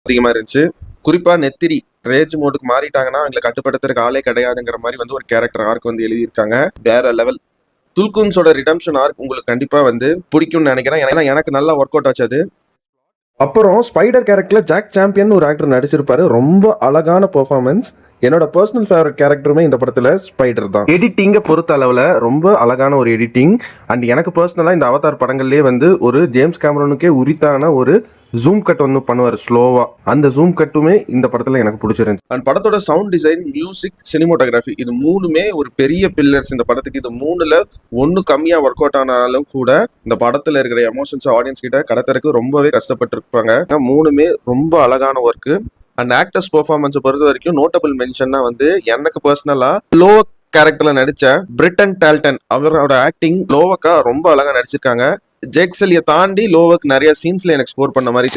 அதிகமா இருந்துச்சு. குறிப்பா நெத்திரி ரேஜ் மோடுக்கு மாறிட்டாங்கன்னா அவங்களை கட்டுப்படுத்துறதுக்கு ஆளே கிடையாதுங்கிற மாதிரி வந்து ஒரு கேரக்டர் ஆர்க் வந்து எழுதியிருக்காங்க. வேற லெவல். துல்குன்ஸோட ரிடம்ஷன் ஆர்க் உங்களுக்கு கண்டிப்பா வந்து பிடிக்கும்னு நினைக்கிறேன். ஏன்னா எனக்கு நல்லா ஒர்க் அவுட் ஆச்சு அது. அப்புறம் ஸ்பைடர் கேரக்டர்ல ஜாக் சாம்பியன் ஒரு ஆக்டர் நடிச்சிருப்பாரு. ரொம்ப அழகான பெர்ஃபார்மன்ஸ். என்னோட பர்சனல் ஃபேவரட் கேரக்டருமே இந்த படத்துல ஸ்பைடர் தான். எடிட்டிங்கை பொறுத்த அளவுல ரொம்ப அழகான ஒரு எடிட்டிங். அண்ட் எனக்கு பர்சனலா இந்த அவதார் படங்கள்லயே வந்து ஒரு ஜேம்ஸ் கேமரனுக்கே உரித்தான ஒரு ஜூம் கட் வந்து பண்ணுவார் ஸ்லோவா. அந்த ஜூம் கட்டுமே இந்த படத்துல எனக்கு பிடிச்சிருந்துச்சு. அண்ட் படத்தோட சவுண்ட் டிசைன், மியூசிக், சினிமோட்டோகிராஃபி இது மூணுமே ஒரு பெரிய பில்லர்ஸ் இந்த படத்துக்கு. இது மூணுல ஒன்னு கம்மியா ஒர்க் அவுட் ஆனாலும் கூட இந்த படத்துல இருக்கிற எமோஷன்ஸ் ஆடியன்ஸ் கிட்ட கடத்தறதுக்கு ரொம்பவே கஷ்டப்பட்டு இருப்பாங்க. மூணுமே ரொம்ப அழகான ஒர்க். அண்ட் ஆக்டர்ஸ் பெர்ஃபார்மன்ஸை பொறுத்த வரைக்கும் நோட்டபிள் மென்ஷன்னா வந்து எனக்கு பர்சனலா லோவக் கேரக்டர்ல நடிச்ச பிரிட்டன் டால்டன் அவரோட ஆக்டிங் லோவக்கா ரொம்ப அழகா நடிச்சிருக்காங்க. ஜேக்சலியை தாண்டி லோவக் நிறைய சீன்ஸ்ல எனக்கு ஸ்கோர் பண்ண மாதிரி தெரியும்.